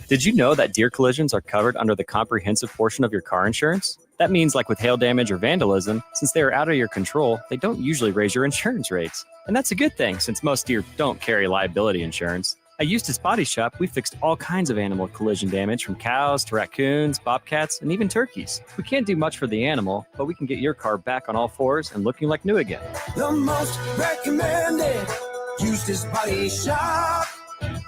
S15: Did you know that deer collisions are covered under the comprehensive portion of your car insurance? That means, like with hail damage or vandalism, since they are out of your control, they don't usually raise your insurance rates. And that's a good thing, since most deer don't carry liability insurance. At Eustace Body Shop, we fixed all kinds of animal collision damage, from cows to raccoons, bobcats, and even turkeys. We can't do much for the animal, but we can get your car back on all fours and looking like new again.
S16: The most recommended Eustace Body Shop.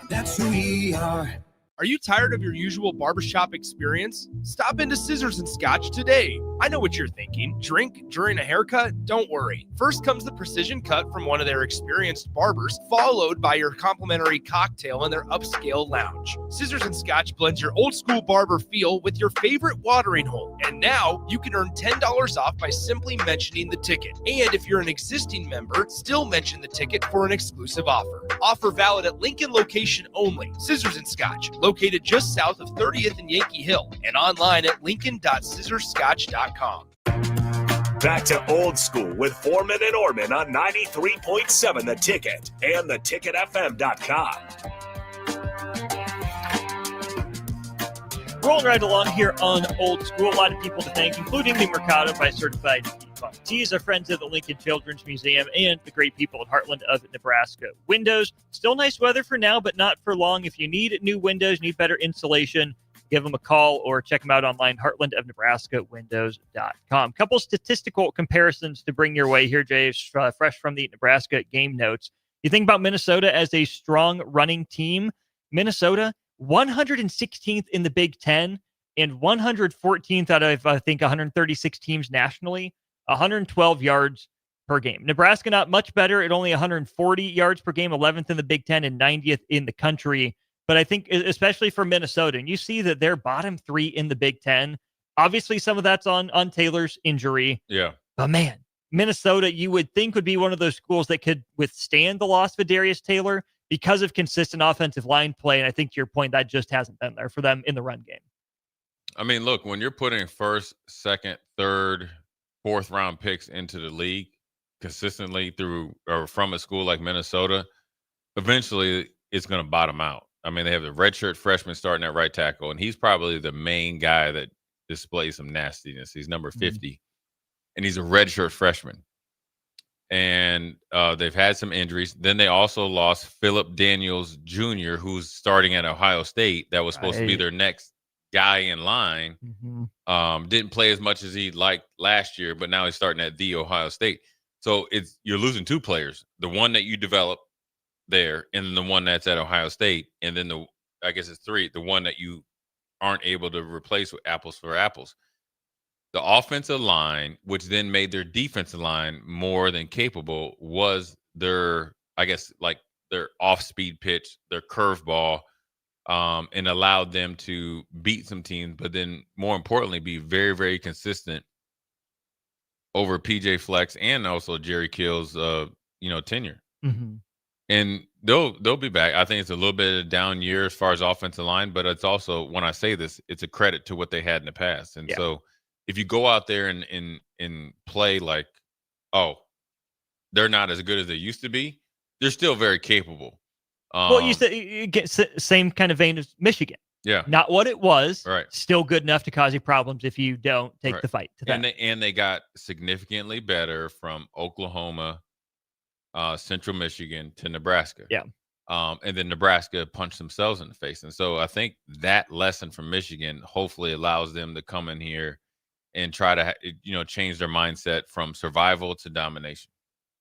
S16: That's who we are.
S8: Are you tired of your usual barbershop experience? Stop into Scissors and Scotch today. I know what you're thinking. Drink during a haircut? Don't worry. First comes the precision cut from one of their experienced barbers, followed by your complimentary cocktail in their upscale lounge. Scissors and Scotch blends your old school barber feel with your favorite watering hole. And now you can earn $10 off by simply mentioning the ticket. And if you're an existing member, still mention the ticket for an exclusive offer. Offer valid at Lincoln location only. Scissors and Scotch, located just south of 30th and Yankee Hill, and online at lincoln.scissorscotch.com.
S1: Back to Old School with Foreman and Orman on 93.7 The Ticket and theticketfm.com.
S4: Rolling right along here on Old School. A lot of people to thank, including the Mercado by Certified Piedmontese, our friends at the Lincoln Children's Museum, and the great people at Heartland of Nebraska Windows. Still nice weather for now, but not for long. If you need new windows, need better insulation, give them a call or check them out online, heartlandofnebraskawindows.com. Couple statistical comparisons to bring your way here, Jay, fresh from the Nebraska game notes. You think about Minnesota as a strong running team. Minnesota, 116th in the Big Ten and 114th out of, I think, 136 teams nationally, 112 yards per game. Nebraska, not much better at only 140 yards per game, 11th in the Big Ten and 90th in the country. But I think, especially for Minnesota, and you see that they're bottom 3 in the Big Ten. Obviously, some of that's on Taylor's injury.
S10: Yeah.
S4: But man, Minnesota, you would think would be one of those schools that could withstand the loss of Darius Taylor because of consistent offensive line play. And I think to your point, that just hasn't been there for them in the run game.
S10: I mean, look, when you're putting first, second, third, fourth round picks into the league consistently through or from a school like Minnesota, eventually it's going to bottom out. I mean, they have the redshirt freshman starting at right tackle, and he's probably the main guy that displays some nastiness. He's number 50, and he's a redshirt freshman. And they've had some injuries. Then they also lost Philip Daniels Jr., who's starting at Ohio State. That was supposed to be their next guy in line. Didn't play as much as he liked last year, but now he's starting at the Ohio State. So you're losing 2 players, the one that you developed there and the one that's at Ohio State, and then I guess it's 3, the one that you aren't able to replace with apples for apples. The offensive line, which then made their defensive line more than capable, was their, I guess, like their off-speed pitch, their curveball, and allowed them to beat some teams, but then more importantly, be very, very consistent over PJ Flex and also Jerry Kill's, tenure. And they'll be back. I think it's a little bit of a down year as far as offensive line, but it's also, when I say this, it's a credit to what they had in the past. And so if you go out there and play like, oh, they're not as good as they used to be, they're still very capable.
S4: Well, you said you get same kind of vein as Michigan.
S10: Yeah.
S4: Not what it was.
S10: Right.
S4: Still good enough to cause you problems if you don't take the fight to that.
S10: And they got significantly better from Oklahoma, Central Michigan to Nebraska.
S4: Yeah.
S10: And then Nebraska punched themselves in the face. And so I think that lesson from Michigan hopefully allows them to come in here and try to, change their mindset from survival to domination.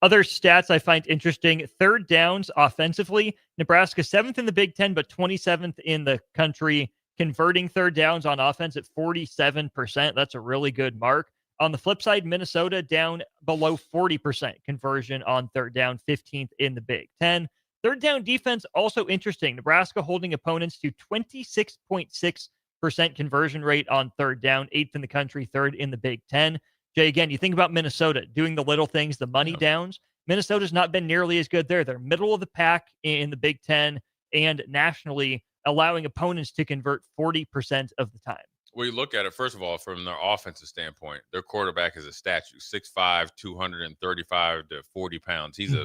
S4: Other stats I find interesting: third downs offensively. Nebraska 7th in the Big Ten, but 27th in the country, converting third downs on offense at 47%. That's a really good mark. On the flip side, Minnesota down below 40% conversion on third down, 15th in the Big Ten. Third down defense, also interesting. Nebraska holding opponents to 26.6% conversion rate on third down, 8th in the country, 3rd in the Big Ten. Jay, again, you think about Minnesota doing the little things, the money downs. Minnesota's not been nearly as good there. They're middle of the pack in the Big Ten and nationally, allowing opponents to convert 40% of the time.
S10: Well, you look at it, first of all, from their offensive standpoint, their quarterback is a statue, 6'5", 235 to 40 pounds. He's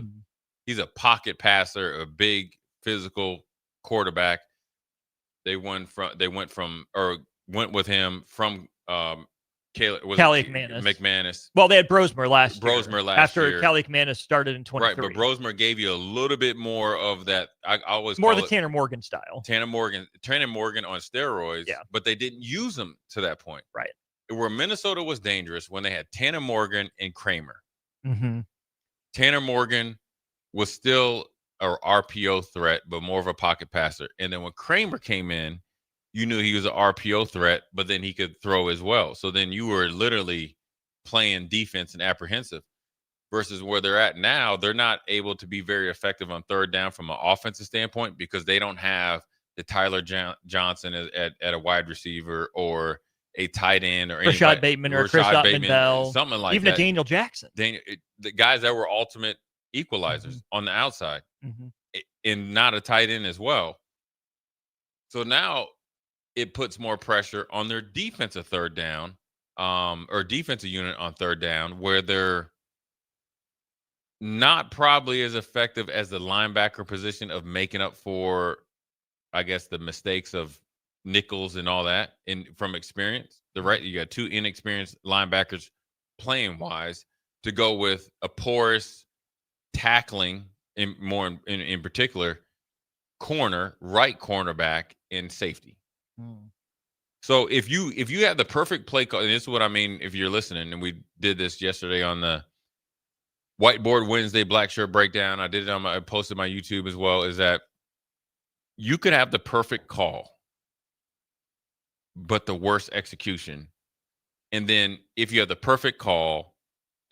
S10: a pocket passer, a big physical quarterback. They went with him from
S4: Callie
S10: McManus.
S4: Well, they had Brosmer last year.
S10: After
S4: Callie McManus started in 23.
S10: Right, but Brosmer gave you a little bit more of that. I always
S4: more
S10: call
S4: the Tanner Morgan style.
S10: Tanner Morgan on steroids.
S4: Yeah,
S10: but they didn't use him to that point.
S4: Right.
S10: Where Minnesota was dangerous when they had Tanner Morgan and Kramer. Tanner Morgan was still an RPO threat, but more of a pocket passer. And then when Kramer came in, you knew he was an RPO threat, but then he could throw as well. So then you were literally playing defense and apprehensive. Versus where they're at now, they're not able to be very effective on third down from an offensive standpoint because they don't have the Tyler Johnson at a wide receiver or a tight end or
S4: Rashad Bateman or Chris Bell,
S10: something like
S4: even
S10: that.
S4: a Daniel Jackson.
S10: The guys that were ultimate equalizers on the outside, and not a tight end as well. So now it puts more pressure on their defensive third down, or defensive unit on third down, where they're not probably as effective as the linebacker position of making up for, I guess, the mistakes of nickels and all that from experience. You got two inexperienced linebackers playing wise to go with a porous tackling in particular right cornerback and safety. So if you have the perfect play call, and this is what I mean if you're listening, and we did this yesterday on the Whiteboard Wednesday Black Shirt Breakdown. I did it I posted my YouTube as well, is that you could have the perfect call, but the worst execution. And then if you have the perfect call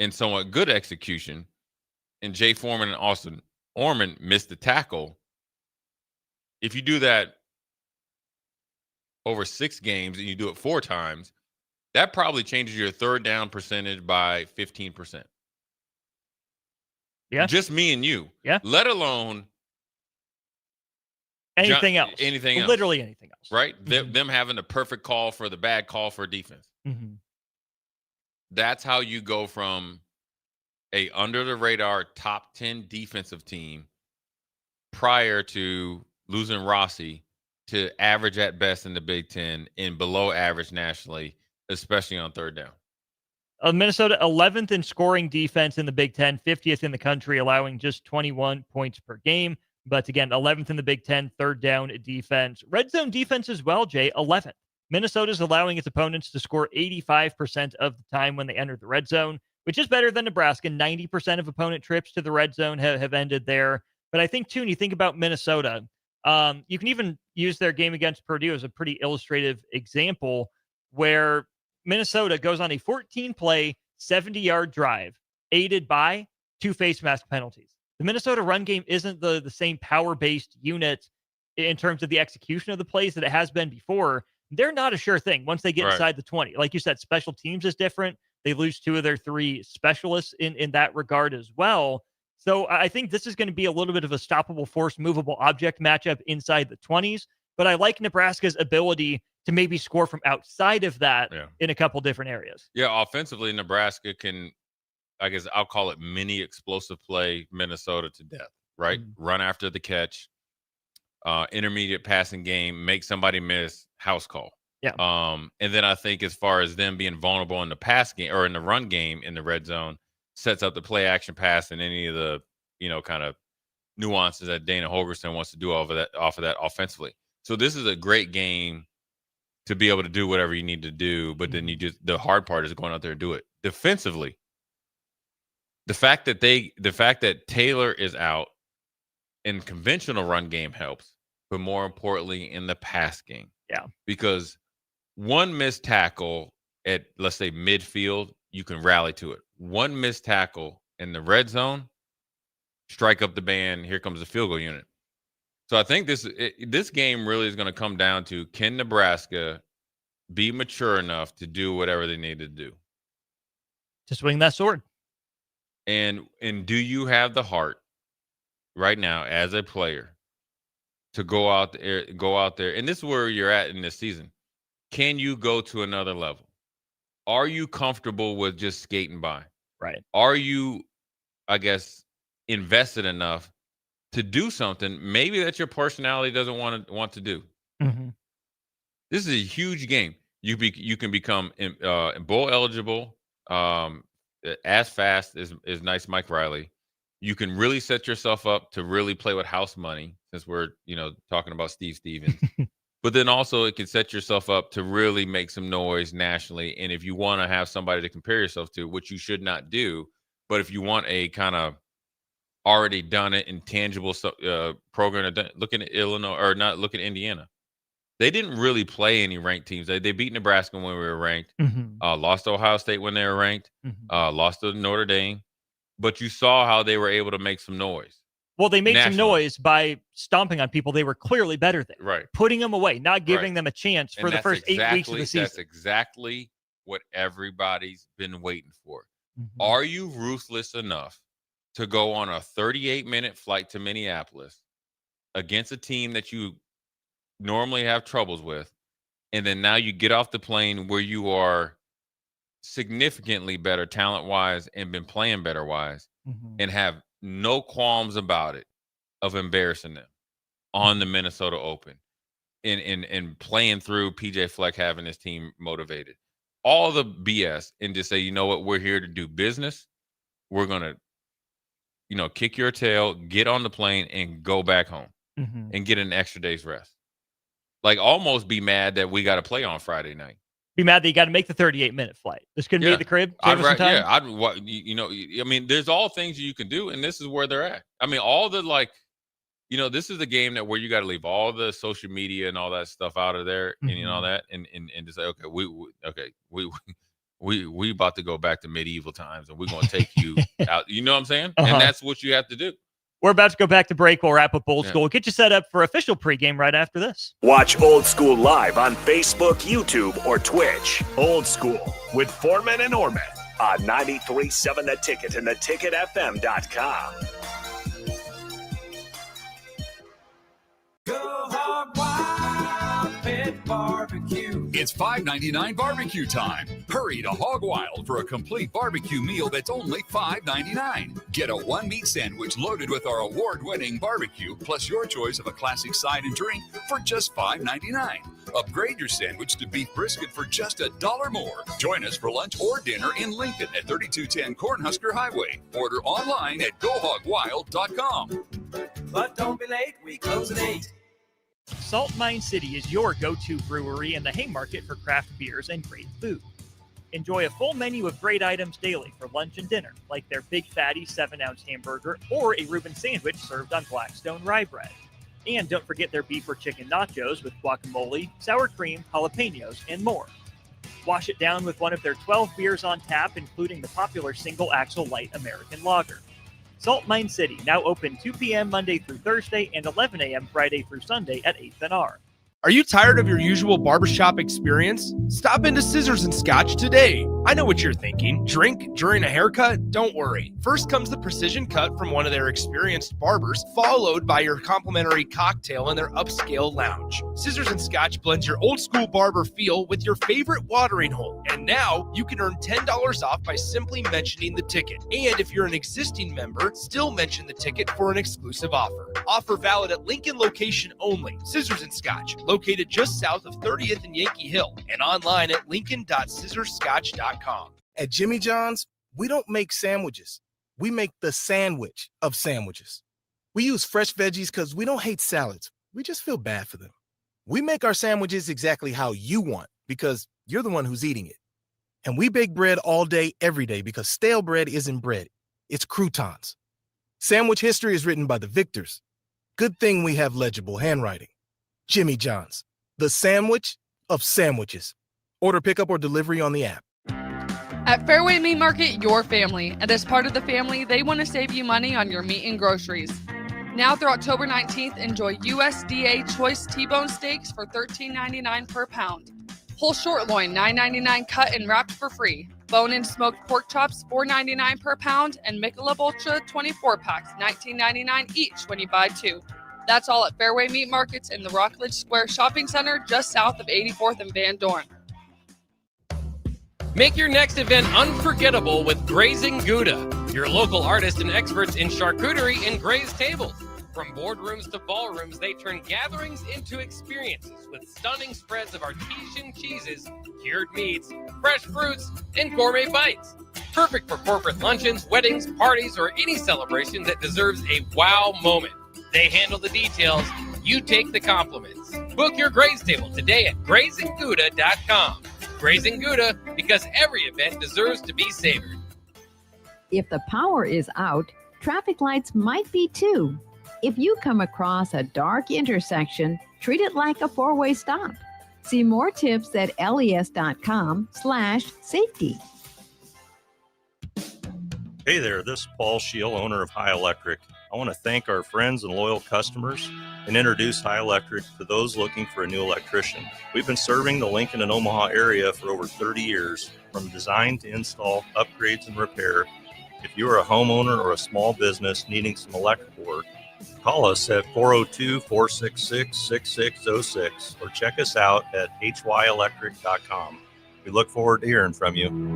S10: and somewhat good execution, and Jay Foreman and Austin Orman missed the tackle, if you do that over 6 games and you do it 4 times, that probably changes your third down percentage by 15%.
S4: Yeah.
S10: Just me and you.
S4: Yeah.
S10: Let alone
S4: anything else.
S10: Anything else.
S4: Literally anything else.
S10: Right? Them having the perfect call for the bad call for defense. That's how you go from a under the radar top 10 defensive team prior to losing Rossi to average at best in the Big Ten and below average nationally, especially on third down.
S4: Minnesota 11th in scoring defense in the Big Ten, 50th in the country, allowing just 21 points per game. But again, 11th in the Big Ten, third down defense. Red zone defense as well, Jay, 11th. Minnesota's allowing its opponents to score 85% of the time when they enter the red zone, which is better than Nebraska. 90% of opponent trips to the red zone have ended there. But I think, too, when you think about Minnesota, you can even use their game against Purdue as a pretty illustrative example where Minnesota goes on a 14-play, 70-yard drive, aided by 2 face mask penalties. The Minnesota run game isn't the same power-based unit in terms of the execution of the plays that it has been before. They're not a sure thing once they get inside the 20. Like you said, special teams is different. They lose 2 of their 3 specialists in that regard as well. So I think this is going to be a little bit of a stoppable force, movable object matchup inside the 20s. But I like Nebraska's ability to maybe score from outside of that in a couple different areas.
S10: Yeah, offensively, Nebraska can, I guess I'll call it mini explosive play Minnesota to death, right? Run after the catch, intermediate passing game, make somebody miss, house call.
S4: Yeah.
S10: And then I think as far as them being vulnerable in the pass game or in the run game in the red zone, sets up the play action pass and any of the, kind of nuances that Dana Holgorsen wants to do off of that offensively. So this is a great game to be able to do whatever you need to do, but then the hard part is going out there and do it. Defensively, the fact that Taylor is out in conventional run game helps, but more importantly in the pass game.
S4: Yeah.
S10: Because one missed tackle at, let's say, midfield, you can rally to it. One missed tackle in the red zone, strike up the band, here comes the field goal unit. So I think this game really is going to come down to, can Nebraska be mature enough to do whatever they need to do?
S4: To swing that sword.
S10: And do you have the heart right now as a player to go out there? And this is where you're at in this season. Can you go to another level? Are you comfortable with just skating by?
S4: Right.
S10: Are you, I guess, invested enough to do something maybe that your personality doesn't want to do? This is a huge game. You can become bowl eligible as fast as nice Mike Riley. You can really set yourself up to really play with house money, since we're talking about Steve Stevens. But then also it can set yourself up to really make some noise nationally. And if you want to have somebody to compare yourself to, which you should not do, but if you want a kind of already done it intangible program, look at Illinois, or not, look at Indiana. They didn't really play any ranked teams. They beat Nebraska when we were ranked, lost to Ohio State when they were ranked, lost to Notre Dame. But you saw how they were able to make some noise.
S4: Well, they made some
S10: Nationally.
S4: noise by stomping on people they were clearly better than.
S10: Right.
S4: Putting them away, not giving
S10: Right.
S4: them a chance for
S10: And
S4: the
S10: that's
S4: first 8 weeks of the season.
S10: That's exactly what everybody's been waiting for. Are you ruthless enough to go on a 38-minute flight to Minneapolis against a team that you normally have troubles with, and then now you get off the plane where you are significantly better talent-wise and been playing better-wise, and have no qualms about it of embarrassing them on the Minnesota Open and playing through PJ Fleck having his team motivated. All the BS, and just say, you know what, we're here to do business. We're going to, kick your tail, get on the plane, and go back home and get an extra day's rest. Like, almost be mad that we got to play on Friday night.
S4: Be mad that you got to make the 38-minute flight. This couldn't be at the crib. Save us some time?
S10: There's all things you can do, and this is where they're at. I mean, all the this is the game where you got to leave all the social media and all that stuff out of there, and all that, and to say, okay, we about to go back to medieval times, and we're going to take you out. You know what I'm saying? And that's what you have to do.
S4: We're about to go back to break. We'll wrap up Old School. We'll get you set up for official pregame right after this.
S1: Watch Old School live on Facebook, YouTube, or Twitch. Old School with Foreman and Orman on 93.7 The Ticket and theticketfm.com.
S16: Go hog wild, pit barbecue. It's $5.99 barbecue time. Hurry to Hog Wild for a complete barbecue meal that's only $5.99. Get a one-meat sandwich loaded with our award-winning barbecue, plus your choice of a classic side and drink for just $5.99. Upgrade your sandwich to beef brisket for just $1 more. Join us for lunch or dinner in Lincoln at 3210 Cornhusker Highway. Order online at gohogwild.com. But don't be late, we close at 8.
S4: Salt Mine City is your go-to brewery in the Haymarket for craft beers and great food. Enjoy a full menu of great items daily for lunch and dinner, like their Big Fatty 7-ounce hamburger or a Reuben sandwich served on Blackstone rye bread. And don't forget their beef or chicken nachos with guacamole, sour cream, jalapenos, and more. Wash it down with one of their 12 beers on tap, including the popular Single Axle Light American Lager. Salt Mine City, now open 2 p.m. Monday through Thursday and 11 a.m. Friday through Sunday at 8th and R.
S8: Are you tired of your usual barbershop experience? Stop into Scissors and Scotch today. I know what you're thinking. Drink during a haircut? Don't worry. First comes the precision cut from one of their experienced barbers, followed by your complimentary cocktail in their upscale lounge. Scissors and Scotch blends your old school barber feel with your favorite watering hole. And now you can earn $10 off by simply mentioning the ticket. And if you're an existing member, still mention the ticket for an exclusive offer. Offer valid at Lincoln location only. Scissors and Scotch, located just south of 30th and Yankee Hill, and online at lincoln.scissorscotch.com.
S17: At Jimmy John's, we don't make sandwiches. We make the sandwich of sandwiches. We use fresh veggies because we don't hate salads. We just feel bad for them. We make our sandwiches exactly how you want because you're the one who's eating it. And we bake bread all day, every day because stale bread isn't bread. It's croutons. Sandwich history is written by the victors. Good thing we have legible handwriting. Jimmy John's, the sandwich of sandwiches. Order pickup or delivery on the app.
S18: At Fairway Meat Market, your family. And as part of the family, they want to save you money on your meat and groceries. Now through October 19th, enjoy USDA Choice T-bone steaks for $13.99 per pound. Whole short loin, $9.99 cut and wrapped for free. Bone-in smoked pork chops, $4.99 per pound. And Michelob Ultra 24 packs, $19.99 each when you buy 2. That's all at Fairway Meat Markets in the Rockledge Square Shopping Center just south of 84th and Van Dorn.
S19: Make your next event unforgettable with Grazing Gouda, your local artists and experts in charcuterie and grazed tables. From boardrooms to ballrooms, they turn gatherings into experiences with stunning spreads of artesian cheeses, cured meats, fresh fruits, and gourmet bites. Perfect for corporate luncheons, weddings, parties, or any celebration that deserves a wow moment. They handle the details. You take the compliments. Book your graze table today at GrazingGouda.com. Grazing Gouda, because every event deserves to be savored.
S20: If the power is out, traffic lights might be too. If you come across a dark intersection, Treat it like a four-way stop. See more tips at les.com/safety.
S21: Hey there, this is Paul Scheel, owner of High Electric. I want to thank our friends and loyal customers and introduce High Electric to those looking for a new electrician. We've been serving the Lincoln and Omaha area for over 30 years, from design to install, upgrades, and repair. If you are a homeowner or a small business needing some electrical work, call us at 402-466-6606 or check us out at hyelectric.com. We look forward to hearing from you.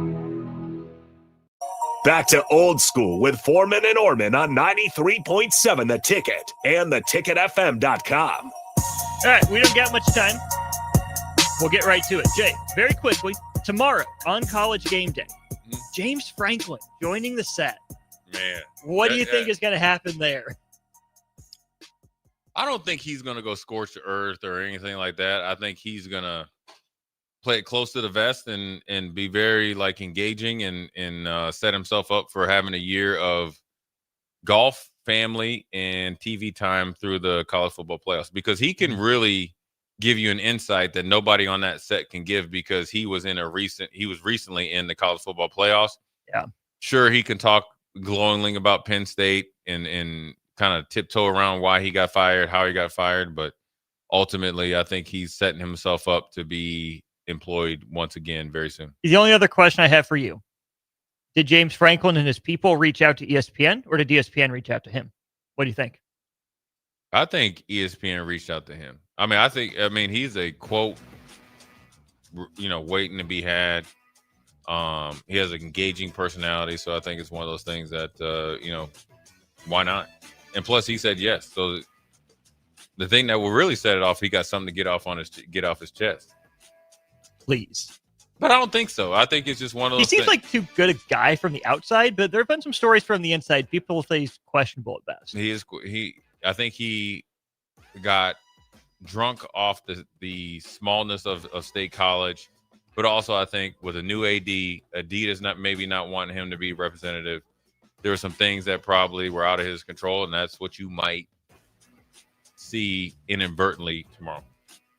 S1: Back to Old School with Foreman and Orman on 93.7 The Ticket and theticketfm.com.
S4: All right, we don't got much time. We'll get right to it. Jay, very quickly, tomorrow on College Game Day, James Franklin joining the set.
S10: Man.
S4: What do you think is going to happen there?
S10: I don't think he's going to go scorch the earth or anything like that. I think he's going to play it close to the vest and be very engaging and set himself up for having a year of golf, family, and TV time through the college football playoffs, because he can really give you an insight that nobody on that set can give, because he was recently in the college football playoffs.
S4: Yeah.
S10: Sure, he can talk glowingly about Penn State and kind of tiptoe around why he got fired, how he got fired, but ultimately I think he's setting himself up to be employed once again very soon.
S4: The only other question I have for you: did James Franklin and his people reach out to ESPN, or did ESPN reach out to him? What do you think?
S10: I think ESPN reached out to him. I mean, he's a quote, waiting to be had. He has an engaging personality, so I think it's one of those things that, why not? And plus, he said yes. So the thing that will really set it off, he got something to get off his chest.
S4: Please.
S10: But I don't think so. I think it's just one of those.
S4: He seems like too good a guy from the outside, but there have been some stories from the inside. People say he's questionable at best.
S10: I think he got drunk off the smallness of State College, but also I think with a new AD, Adidas not wanting him to be representative. There were some things that probably were out of his control, and that's what you might see inadvertently tomorrow.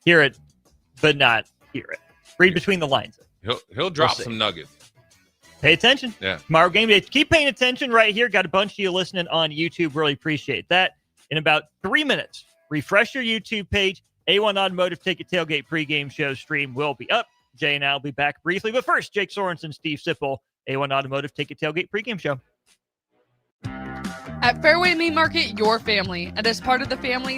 S4: Hear it, but not hear it. Read between the lines.
S10: He'll drop some nuggets.
S4: Pay attention.
S10: Yeah.
S4: Tomorrow Game Day. Keep paying attention right here. Got a bunch of you listening on YouTube. Really appreciate that. In about 3 minutes, refresh your YouTube page. A1 Automotive Ticket Tailgate pregame show stream will be up. Jay and I will be back briefly. But first, Jake Sorensen, Steve Sipple, A1 Automotive Ticket Tailgate pregame show.
S18: At Fairway Meat Market, your family. And as part of the family,